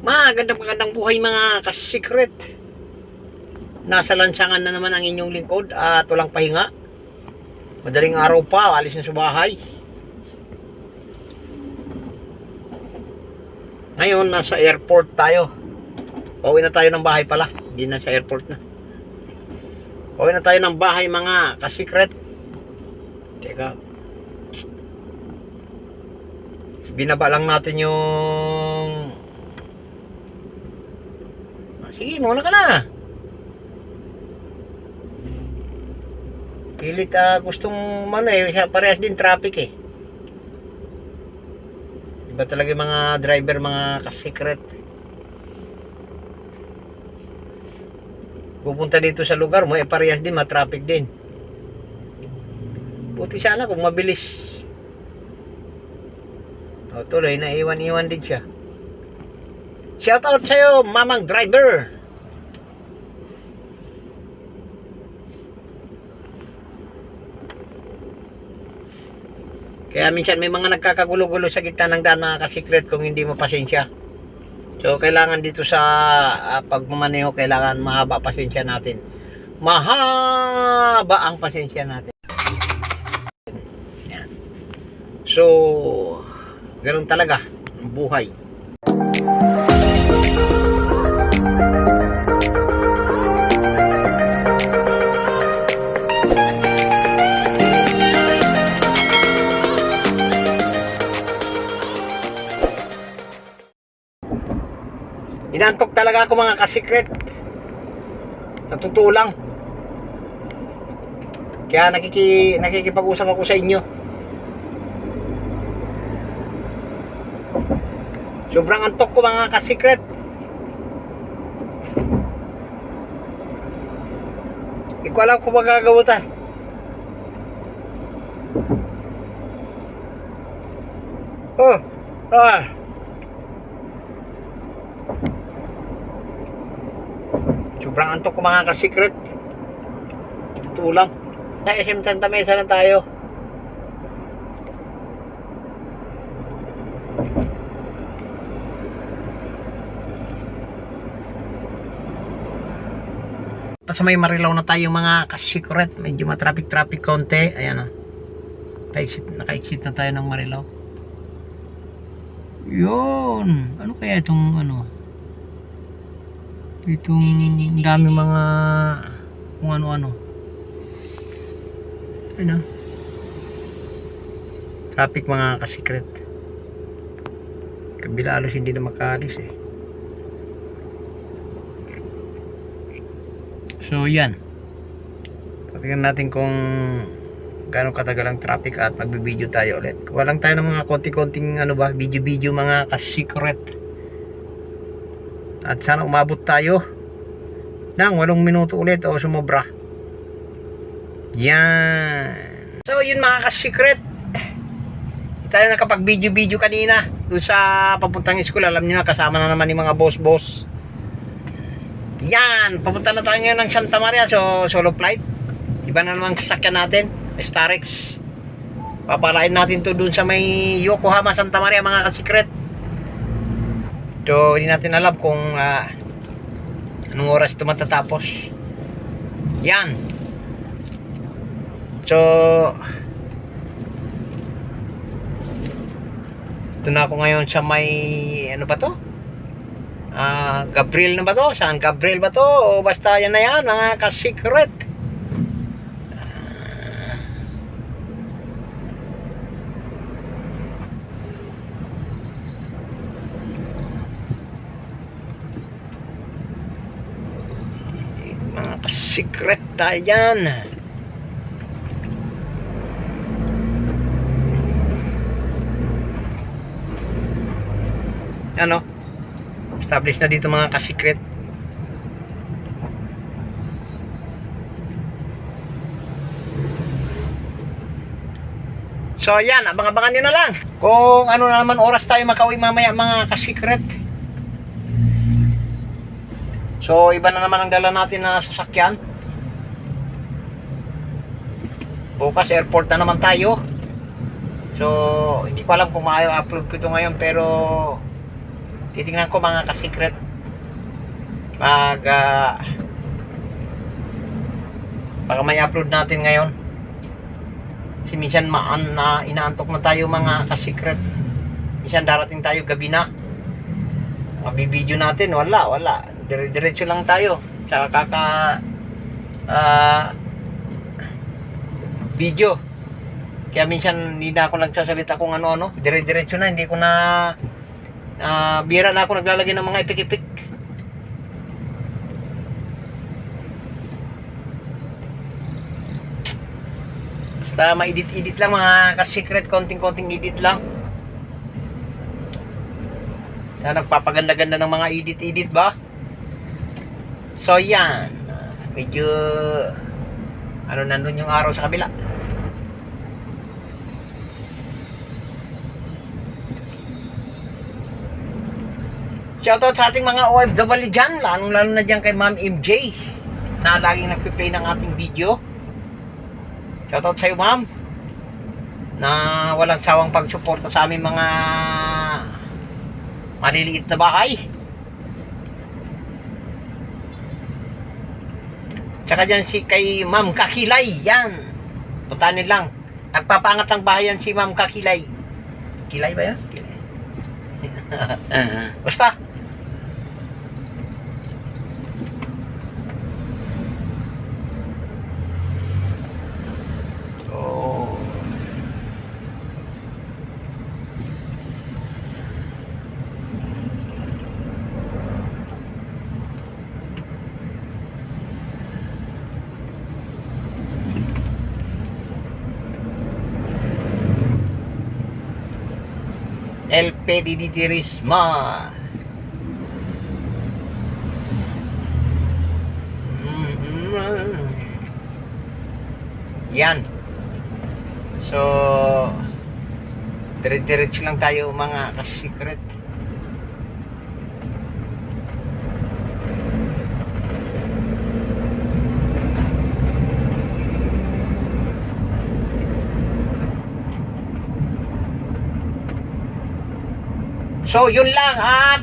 Magandang buhay mga kasikret. Nasa lansangan na naman ang inyong lingkod at walang pahinga. Madaling araw pa, alis na sa bahay. Ngayon, nasa airport tayo. Pauwi na tayo ng bahay pala. Hindi na sa airport na. Pauwi na tayo ng bahay mga kasikret. Teka. Binaba lang natin yung... Sige, muna ka na. Pilit gustong parehas din traffic eh. Iba talaga yung mga driver, mga kasikret. Pupunta dito sa lugar mo, parehas din, ma-traffic din. Buti sana kung mabilis. O tuloy, naiwan-iwan din siya. Shout out sa'yo, mamang driver. Kaya minsan may mga nagkakagulo-gulo sa gitna ng daan mga kasikret kung hindi mo pasensya. So kailangan dito sa pagmamaneho, kailangan mahaba pasensya natin. Mahaba ang pasensya natin. Yan. So, ganoon talaga ang buhay. Inantok talaga ako mga kasikret. Sa totoo lang. Kaya nakikipag-usap ako sa inyo. Sobrang antok ko mga kasikret. Hindi ko alam kung magagawa tayo. Sobrang antok ko mga kasikret. Totoo lang. Sa SM Santa Mesa na tayo. Sa may Marilao na tayo mga kasikret. Medyo matraffic konti. Ayan o. Naka-exit na tayo ng Marilao. Yun. Ano kaya itong itong dami mga kung ano-ano. Ayun na. Traffic mga kasikret. Kabila alos hindi na makaalis eh. So yan. Tingnan natin kung gaano katagal ang traffic at magbibideo tayo ulit. Kuha lang tayo ng mga konti-konting video mga kasikret. At sana umabot tayo ng 8 minuto ulit o sumobra. Yan. So yun mga kasikret. Hindi tayo nakapag-video kanina doon sa papuntang school. Alam niyo na, kasama na naman yung mga boss. Yan. Papunta na tayo ngayon ng Santa Maria. So solo flight. Iba na naman sasakyan natin, Starex. Papalain natin to doon sa may Yokohama, Santa Maria mga kasikret. So hindi natin alam kung anong oras ito matatapos. Yan. So ito na ako ngayon sa may ano ba to? Gabriel na ba to? Saan Gabriel ba to? O basta yan na yan mga kasikret. Mga kasikret tayo dyan. Ano? Establish na dito mga kasikret. So yan, abang-abangan nyo na lang kung ano na naman oras tayo makauwi mamaya mga kasikret. So iba na naman ang dala natin na sasakyan. Bukas airport na naman tayo. So hindi ko alam kung maayo upload ko ito ngayon, pero Titingnan ko mga ka-secret. Baka may upload natin ngayon. Kasi minsan inaantok na tayo mga ka-secret. Minsan darating tayo gabi na. Mabibideo natin, wala. Diretso lang tayo sa video. Kaya minsan hindi na ako nagsasalita kung ano-ano. Diretso na, hindi ko na bira na ako naglalagay ng mga ipik-ipik. Basta ma-edit lang mga ka-secret, konting edit lang. Nagpapaganda-ganda ng mga edit ba? So yan, medyo nandun yung araw sa kabila. Shoutout sa ating mga OFW dyan, lalo na dyan kay Ma'am MJ na laging nagpiplay ng ating video. Shoutout sa iyo, ma'am, na walang sawang pagsuporta sa aming mga maliliit na bahay. Tsaka dyan si kay Ma'am Kakilay, yan, puntanin lang, nagpapangat ang bahay yan si Ma'am Kakilay. Kilay ba yan? Kilay. Basta LP Diditirisma. Yan. So diretso lang tayo mga ka-secret. So yun lang at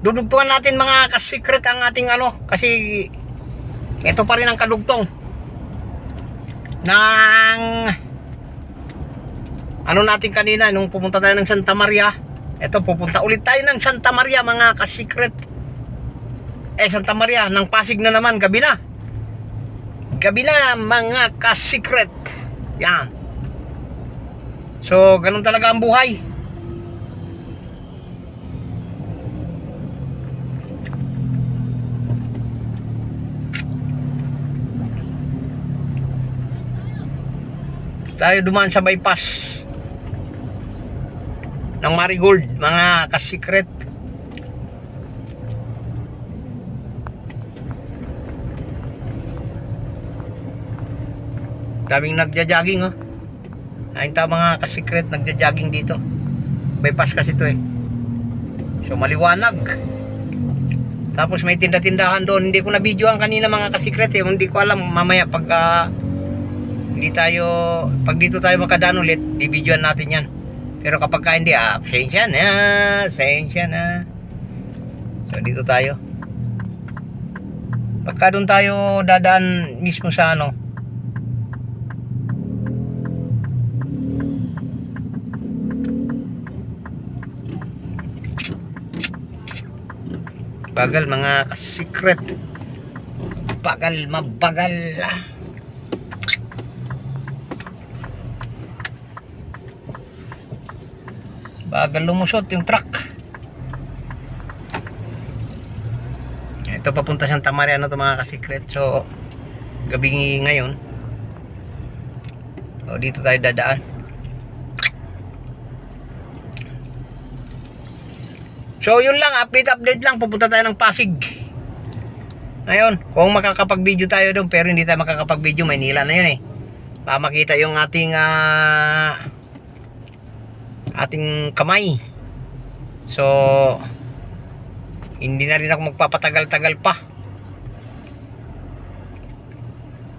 dudugtungan natin mga ka-secret ang ating kasi ito pa rin ang kadugtong ng natin kanina nung pupunta tayo ng Santa Maria. Ito, pupunta ulit tayo ng Santa Maria mga ka-secret. Santa Maria ng Pasig na naman, gabi na mga ka-secret. Yan. So ganun talaga ang buhay. Tayo dumaan sa bypass ng Marigold mga ka-secret. Daming nagja-jogging ayun ta mga ka-secret, nagja-jogging dito. Bypass kasi ito so maliwanag. Tapos may tinda-tindahan doon. Hindi ko na videoan kanina mga ka-secret hindi ko alam mamaya pag dito tayo makadaan ulit, i-videoan natin yan. Pero kapag hindi, pasensya na. So dito tayo. Pagka doon tayo dadaan mismo sa bagal mga ka-secret. Mabagal. Bagal lumusot yung truck. Ito papunta Santa Maria to mga ka-secret. So gabi ngayon. So dito tayo dadaan. So yun lang, update lang. Pupunta tayo ng Pasig ngayon. Kung makakapag-video tayo doon, pero hindi tayo makakapag-video, Maynila na yun para makita yung ating ating kamay. So hindi na rin ako magpapatagal-tagal pa.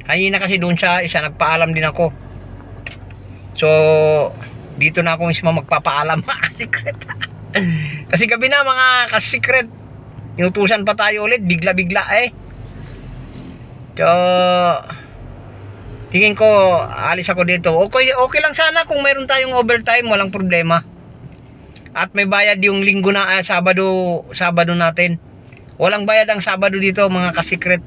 Kanina kasi doon siya isa nagpaalam din ako. So dito na ako mismo magpapaalam mga kasikret. Kasi gabi na mga kasikret, inutusan pa tayo ulit bigla-bigla eh. So tingin ko alis ako dito. Okay lang sana kung mayroon tayong overtime, walang problema. At may bayad yung linggo na Sabado natin. Walang bayad ang Sabado dito mga kasikret.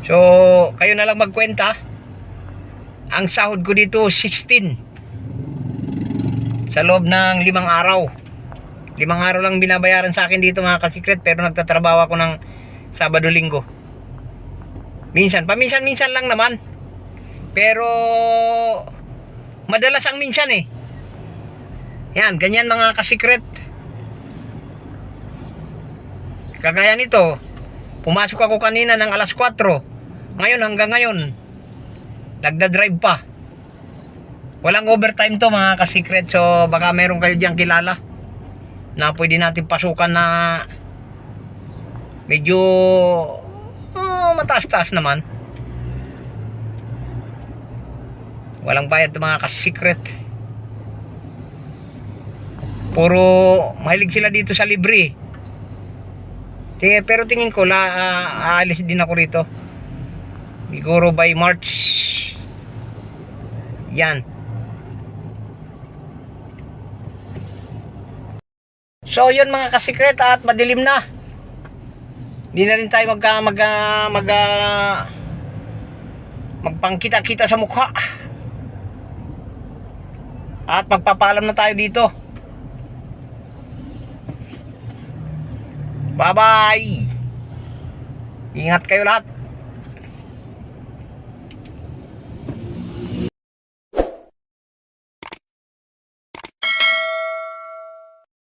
So, kayo na lang magkwenta. Ang sahod ko dito 16 sa loob ng 5 araw. 5 araw lang binabayaran sa akin dito mga kasikret, pero nagtatrabaho ako ng Sabado-Linggo. Paminsan-minsan lang naman. Pero madalas ang minsan eh. Yan, ganyan mga kasikret. Kagaya nito, pumasok ako kanina ng alas 4. Ngayon hanggang ngayon nagda-drive pa. Walang overtime to mga kasikret. So baka meron kayo diyang kilala na pwede natin pasukan na medyo mataas-taas naman. Walang bayad to mga kasikret. Puro mahilig sila dito sa libre. Pero tingin ko aalis din ako rito. Siguro by March. Yan. So yun mga kasikret, at madilim na. Hindi na rin tayo magpangkita-kita sa mukha. At magpapaalam na tayo dito. Bye bye. Ingat kayo lahat.